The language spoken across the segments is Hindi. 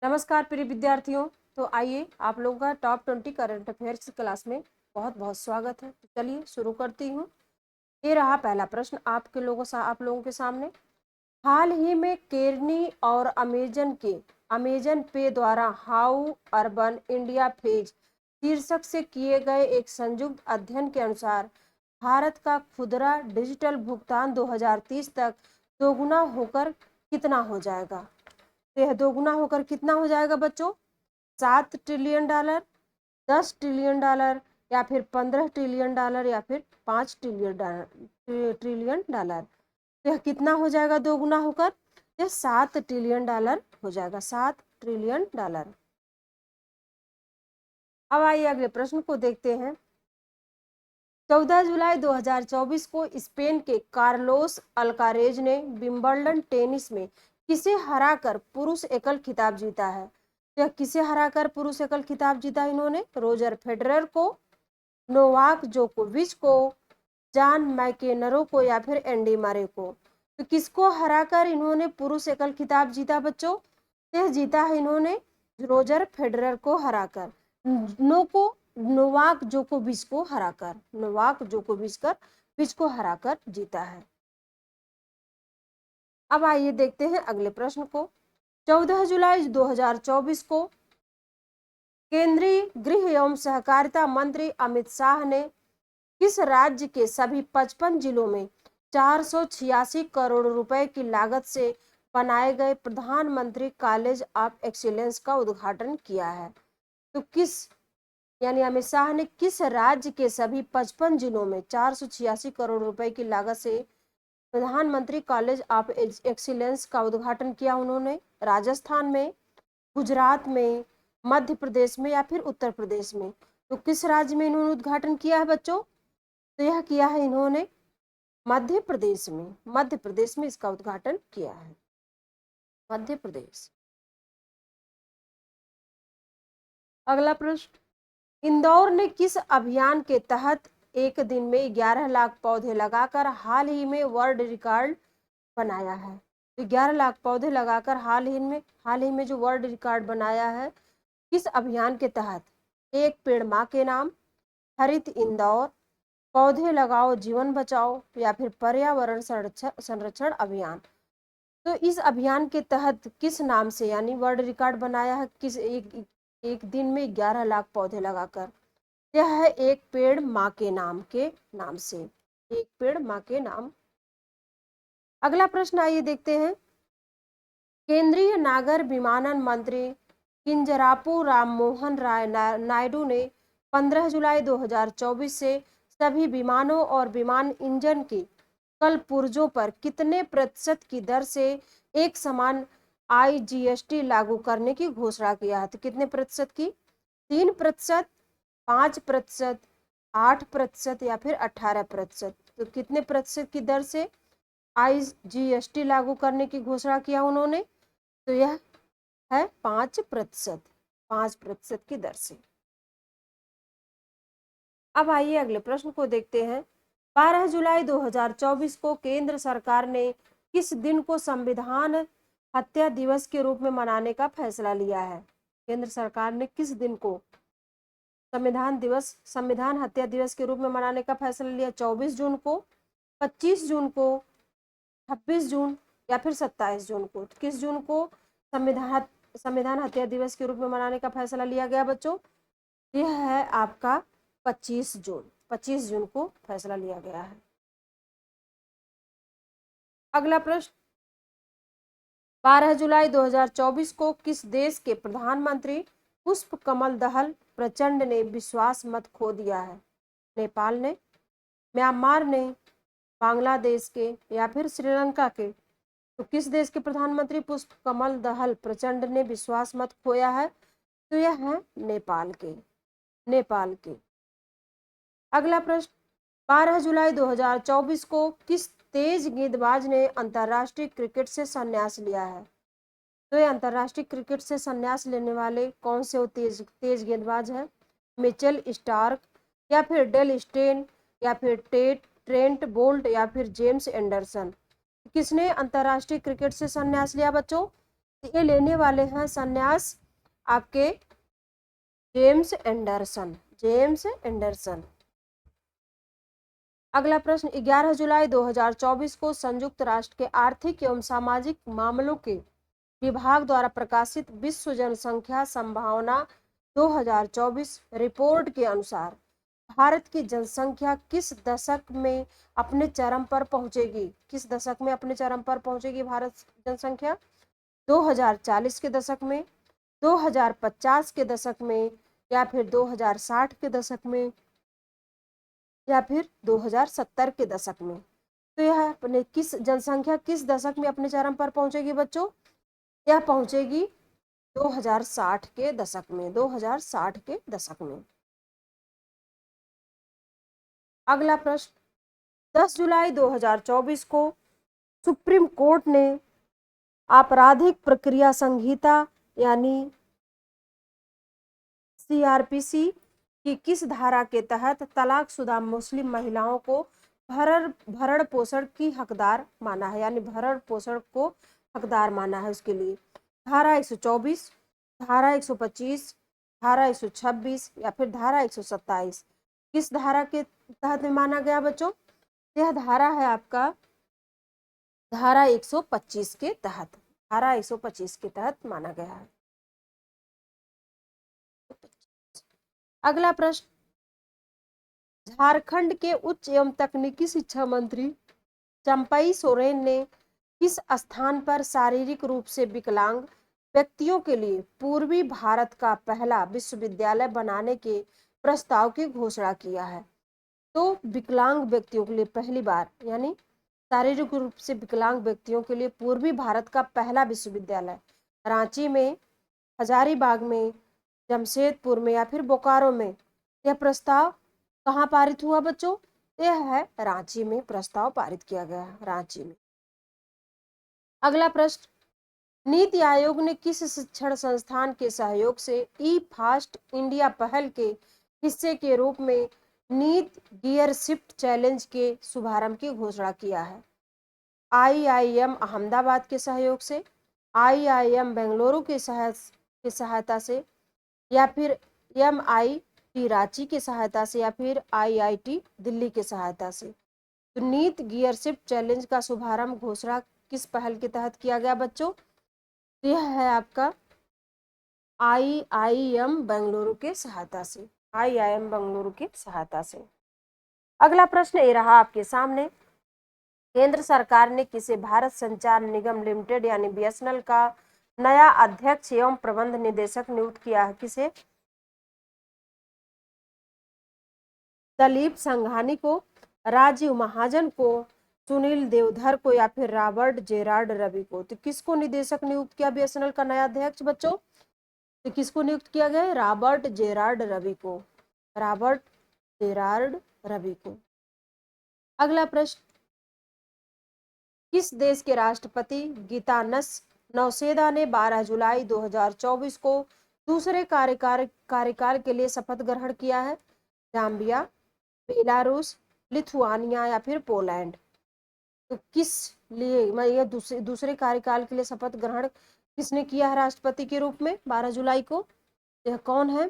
नमस्कार प्रिय विद्यार्थियों। तो आइए आप लोगों का टॉप 20 करंट अफेयर्स क्लास में बहुत बहुत स्वागत है। तो चलिए शुरू करती हूँ। ये रहा पहला प्रश्न आप लोगों के सामने। हाल ही में केरनी और अमेजन पे द्वारा हाउ अर्बन इंडिया फेज शीर्षक से किए गए एक संयुक्त अध्ययन के अनुसार भारत का खुदरा डिजिटल भुगतान 2030 तक दोगुना होकर कितना हो जाएगा। तो यह दोगुना होकर कितना हो जाएगा बच्चों? 7 ट्रिलियन डॉलर, 10 ट्रिलियन डॉलर, या फिर 15 ट्रिलियन डॉलर, या फिर 5 ट्रिलियन डॉलर। तो यह कितना हो जाएगा दोगुना होकर? यह 7 ट्रिलियन डॉलर हो जाएगा, 7 ट्रिलियन डॉलर। अब आइए अगले प्रश्न को देखते हैं। 14 जुलाई 2024 को स्पेन के कार्लोस अल्कारेज ने विंबलडन टेनिस में किसे हराकर पुरुष एकल खिताब जीता है? तो किसे हराकर पुरुष एकल खिताब जीता इन्होंने? रोजर फेडरर को, नोवाक जोकोविच को, जॉन मैकेनरो को, या फिर एंडी मरे को। तो किसको हराकर इन्होंने पुरुष एकल खिताब जीता बच्चों? यह जीता है इन्होंने रोजर फेडरर को हराकर, नोवाक जोकोविच को हराकर जीता है। अब आइए देखते हैं अगले प्रश्न को। 14 जुलाई 2024 को केंद्रीय गृह एवं सहकारिता मंत्री अमित शाह ने किस राज्य के सभी 55 जिलों में 486 करोड़ रुपए की लागत से बनाए गए प्रधानमंत्री कॉलेज ऑफ एक्सीलेंस का उद्घाटन किया है? तो अमित शाह ने किस राज्य के सभी 55 जिलों में 486 करोड़ रुपए की लागत से प्रधानमंत्री कॉलेज ऑफ एक्सीलेंस का उद्घाटन किया उन्होंने? राजस्थान में, गुजरात में, मध्य प्रदेश में, या फिर उत्तर प्रदेश में? तो किस राज्य में इन्होंने उद्घाटन किया है बच्चों? तो यह किया है इन्होंने मध्य प्रदेश में इसका उद्घाटन किया है, मध्य प्रदेश। अगला प्रश्न। इंदौर ने किस अभियान के तहत एक दिन में 11 लाख पौधे लगाकर हाल ही में वर्ल्ड रिकॉर्ड बनाया है? तो 11 लाख पौधे लगाकर हाल ही में जो वर्ल्ड रिकॉर्ड बनाया है, किस अभियान के तहत? एक पेड़ माँ के नाम, हरित इंदौर, पौधे लगाओ जीवन बचाओ, या फिर पर्यावरण संरक्षण अभियान। तो इस अभियान के तहत किस नाम से यानी वर्ल्ड रिकॉर्ड बनाया है, किस एक दिन में 11 लाख पौधे लगाकर? यह है एक पेड़ माँ के नाम से, एक पेड़ माँ के नाम। अगला प्रश्न आइए देखते हैं। केंद्रीय नागर विमानन मंत्री किंजरापू राममोहन राय नायडू ने 15 जुलाई 2024 से सभी विमानों और विमान इंजन की कल पुर्जों पर कितने प्रतिशत की दर से एक समान IGST लागू करने की घोषणा किया है? तो कितने प्रतिशत की? 3%, 5%, 8%, या फिर 18%? तो कितने प्रतिशत की दर से IGST लागू करने की घोषणा किया उन्होंने? तो यह है 5%, 5% की दर से। अब आइए अगले प्रश्न को देखते हैं। 12 जुलाई 2024 को केंद्र सरकार ने किस दिन को संविधान हत्या दिवस के रूप में मनाने का फैसला लिया है? केंद्र सरकार ने किस दिन को संविधान हत्या दिवस के रूप में मनाने का फैसला लिया? 24 जून को, 25 जून को, 26 जून, या फिर 27 जून को? किस जून को संविधान हत्या दिवस के रूप में मनाने का फैसला लिया गया बच्चों? यह है आपका 25 जून को फैसला लिया गया है। अगला प्रश्न। 12 जुलाई 2024 को किस देश के प्रधानमंत्री पुष्प कमल दहल प्रचंड ने विश्वास मत खो दिया है? नेपाल ने, म्यांमार ने, बांग्लादेश के, या फिर श्रीलंका के? तो किस देश के प्रधानमंत्री पुष्प कमल दहल प्रचंड ने विश्वास मत खोया है? तो यह है नेपाल के। अगला प्रश्न। 12 जुलाई 2024 को किस तेज गेंदबाज ने अंतर्राष्ट्रीय क्रिकेट से संन्यास लिया है? तो ये अंतर्राष्ट्रीय क्रिकेट से संन्यास लेने वाले कौन से तेज गेंदबाज हैं? मिचेल स्टार्क, या फिर डेल स्टेन, या फिर ट्रेंट बोल्ट, या फिर जेम्स एंडरसन? किसने अंतर्राष्ट्रीय क्रिकेट से संन्यास लिया बच्चों? ये लेने वाले हैं संन्यास आपके जेम्स एंडरसन, जेम्स एंडरसन। अगला प्रश्न, 11 जुलाई 2024 को संयुक्त राष्ट्र के आर्थिक एवं सामाजिक मामलों के विभाग द्वारा प्रकाशित विश्व जनसंख्या संभावना 2024 रिपोर्ट के अनुसार भारत की जनसंख्या किस दशक में अपने चरम पर पहुंचेगी? किस दशक में अपने चरम पर पहुंचेगी भारत जनसंख्या? 2040 के दशक में, 2050 के दशक में, या फिर 2060 के दशक में, या फिर 2070 के दशक में? तो यह अपने किस जनसंख्या किस दशक में अपने चरम पर पहुंचेगी बच्चों? यह पहुंचेगी 2060 के दशक में, 2060 के दशक में। अगला प्रश्न, 10 जुलाई 2024 को सुप्रीम कोर्ट ने आपराधिक प्रक्रिया संहिता यानी सीआरपीसी की किस धारा के तहत तलाकशुदा मुस्लिम महिलाओं को भरण पोषण की हकदार माना है, यानी भरण पोषण को हकदार माना है उसके लिए? धारा 124, धारा 125, धारा 126 या फिर धारा 127? किस धारा के तहत में माना गया बच्चों? यह धारा है आपका धारा 125 के तहत, धारा 125 के तहत माना गया है। अगला प्रश्न, झारखंड के उच्च एवं तकनीकी शिक्षा मंत्री चंपई सोरेन ने किस स्थान पर शारीरिक रूप से विकलांग व्यक्तियों के लिए पूर्वी भारत का पहला विश्वविद्यालय बनाने के प्रस्ताव की घोषणा किया है? तो विकलांग व्यक्तियों के लिए पहली बार, यानी शारीरिक रूप से विकलांग व्यक्तियों के लिए पूर्वी भारत का पहला विश्वविद्यालय रांची में, हजारीबाग में, जमशेदपुर में या फिर बोकारो में? यह प्रस्ताव कहाँ पारित हुआ बच्चों? यह है रांची में प्रस्ताव पारित किया गया, रांची में। अगला प्रश्न, नीति आयोग ने किस शिक्षण संस्थान के सहयोग से ई फास्ट इंडिया पहल के हिस्से के रूप में नीट गियर शिफ्ट चैलेंज के शुभारंभ की घोषणा किया है? आईआईएम अहमदाबाद के सहयोग से, आईआईएम बेंगलुरु की सहायता से, या फिर एमआईटी रांची की सहायता से, या फिर आईआईटी दिल्ली की सहायता से? तो नीट गियर शिफ्ट चैलेंज का शुभारंभ घोषणा किस पहल के तहत किया गया बच्चों? यह है आपका आईआईएम बेंगलुरु के सहायता से, आईआईएम बेंगलुरु की सहायता से। अगला प्रश्न ये रहा आपके सामने, केंद्र सरकार ने किसे भारत संचार निगम लिमिटेड यानी बीएसएनएल का नया अध्यक्ष एवं प्रबंध निदेशक नियुक्त किया है? किसे? दलीप संघानी को, राजीव महाजन को, सुनील देवधर को, या फिर रॉबर्ट जेरार्ड रवि को? तो किसको निदेशक नियुक्त किया बीएसएनएल का नया अध्यक्ष बच्चों? तो किसको नियुक्त किया गया? रॉबर्ट जेरार्ड रवि को, रॉबर्ट जेरार्ड रवि को। अगला प्रश्न, किस देश के राष्ट्रपति गीतानस नौसेना ने 12 जुलाई 2024 को दूसरे कार्यकाल के लिए शपथ ग्रहण किया है? जाम्बिया, बेलारूस, लिथुआनिया या फिर पोलैंड? तो किस लिए यह दूसरे कार्यकाल के लिए शपथ ग्रहण किसने किया है राष्ट्रपति के रूप में 12 जुलाई को? यह कौन है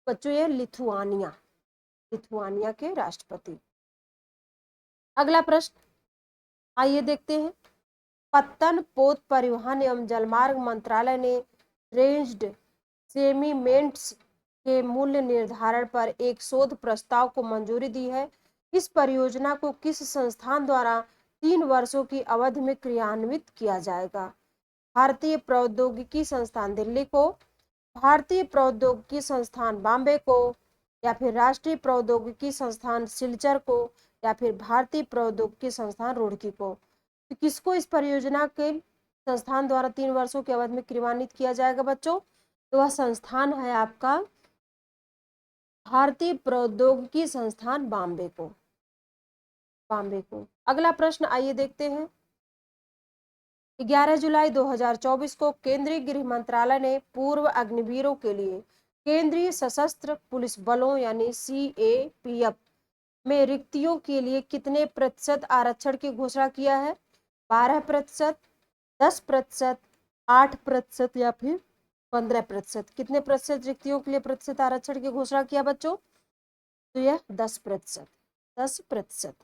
बच्चों? यह लिथुआनिया, लिथुआनिया के राष्ट्रपति। अगला प्रश्न आइए देखते हैं, पत्तन पोत परिवहन एवं जलमार्ग मंत्रालय ने रेंज्ड सेमीमेंट्स के मूल्य निर्धारण पर एक शोध प्रस्ताव को मंजूरी दी है। इस परियोजना को किस संस्थान द्वारा 3 वर्षों की अवधि में क्रियान्वित किया जाएगा? भारतीय प्रौद्योगिकी संस्थान दिल्ली को, भारतीय प्रौद्योगिकी संस्थान बॉम्बे को, या फिर राष्ट्रीय प्रौद्योगिकी संस्थान सिलचर को, या फिर भारतीय प्रौद्योगिकी संस्थान रुड़की को? तो किसको इस परियोजना के संस्थान द्वारा 3 वर्षों की अवधि में क्रियान्वित किया जाएगा बच्चों? तो वह संस्थान है आपका भारतीय प्रौद्योगिकी संस्थान बॉम्बे को, बॉम्बे को। अगला प्रश्न आइए देखते हैं, 11 जुलाई 2024 को केंद्रीय गृह मंत्रालय ने पूर्व अग्निवीरों के लिए केंद्रीय सशस्त्र पुलिस बलों यानी सीएपीएफ में रिक्तियों के लिए कितने प्रतिशत आरक्षण की घोषणा किया है? 12%, 10%, 8% या फिर 15%? कितने प्रतिशत रिक्तियों के लिए प्रतिशत आरक्षण की घोषणा किया बच्चों? तो यह 10%। 10%।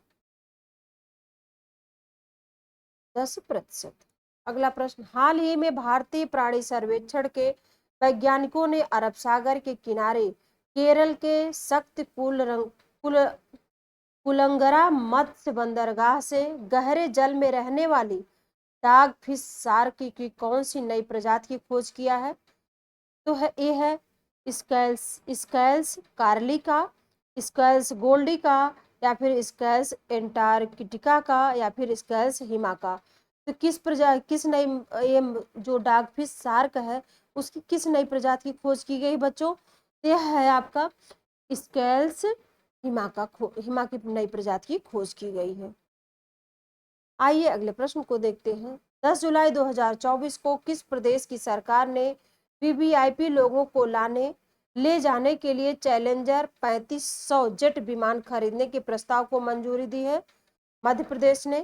10%। अगला प्रश्न, हाल ही में भारतीय प्राणी सर्वेक्षण के वैज्ञानिकों ने अरब सागर के किनारे केरल के कुलंगरा मत्स्य बंदरगाह से गहरे जल में रहने वाली डाग फिश शार्क की कौन सी नई प्रजाति की खोज किया है? तो है ये है स्केल्स स्केल्स कार्ली का, स्केल्स गोल्डी का, या फिर स्केल्स एंटार्क्टिका का, या फिर स्केल्स हिमा का। तो किस नई ये जो डागफिश शार्क है उसकी किस नई प्रजाति की खोज की गई बच्चों? यह है आपका स्केल्स हिमा की नई प्रजाति की खोज की गई है। आइए अगले प्रश्न को देखते हैं। 10 जुलाई 2024 को किस प्रदेश की सरकार ने वीवीआईपी लोगों को ले जाने के लिए चैलेंजर 3500 जेट विमान खरीदने के प्रस्ताव को मंजूरी दी है? मध्य प्रदेश ने,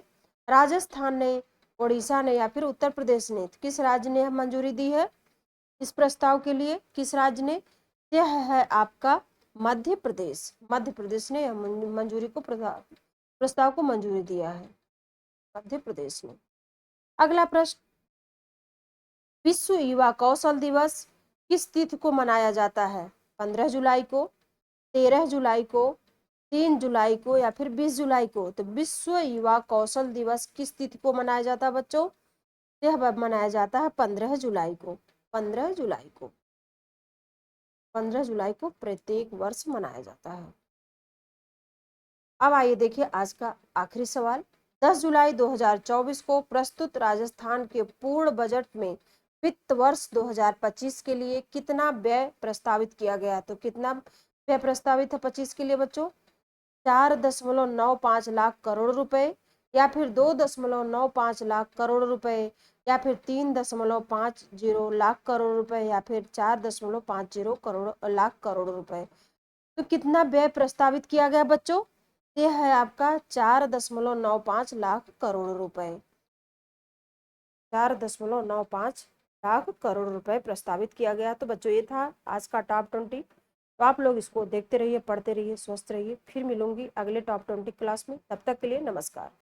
राजस्थान ने, उड़ीसा ने, या फिर उत्तर प्रदेश ने? किस राज्य ने मंजूरी दी है इस प्रस्ताव के लिए? किस राज्य ने? यह है आपका मध्य प्रदेश। मध्य प्रदेश ने मंजूरी को प्रस्ताव को मंजूरी दिया है, मध्य प्रदेश ने। अगला प्रश्न, विश्व युवा कौशल दिवस किस तिथि को मनाया जाता है? 15 जुलाई को, 13 जुलाई को, 3 जुलाई को, या फिर 20 जुलाई को? तो विश्व युवा कौशल दिवस किस तिथि को मनाया जाता है बच्चों? यह मनाया जाता है 15 जुलाई को। 15 जुलाई को, 15 जुलाई को प्रत्येक वर्ष मनाया जाता है। अब आइए देखिए आज का आखिरी सवाल। 10 जुलाई 2024 को प्रस्तुत राजस्थान के पूर्ण बजट में वित्त वर्ष 2025 के लिए कितना व्यय प्रस्तावित किया गया? तो कितना व्यय प्रस्तावित है 25 के लिए बच्चों? 4.95 लाख करोड़ रुपए, या फिर 2.95 लाख करोड़ रुपए, या फिर 3.50 लाख करोड़ रुपए, या फिर 4.50 लाख करोड़ रुपए? तो कितना व्यय प्रस्तावित किया गया बच्चों? यह है आपका 4.95 लाख करोड़ रुपए। 4.95 लाख करोड़ रुपए प्रस्तावित किया गया। तो बच्चों ये था आज का टॉप 20। तो आप लोग इसको देखते रहिए, पढ़ते रहिए, स्वस्थ रहिए। फिर मिलूंगी अगले टॉप 20 क्लास में। तब तक के लिए नमस्कार।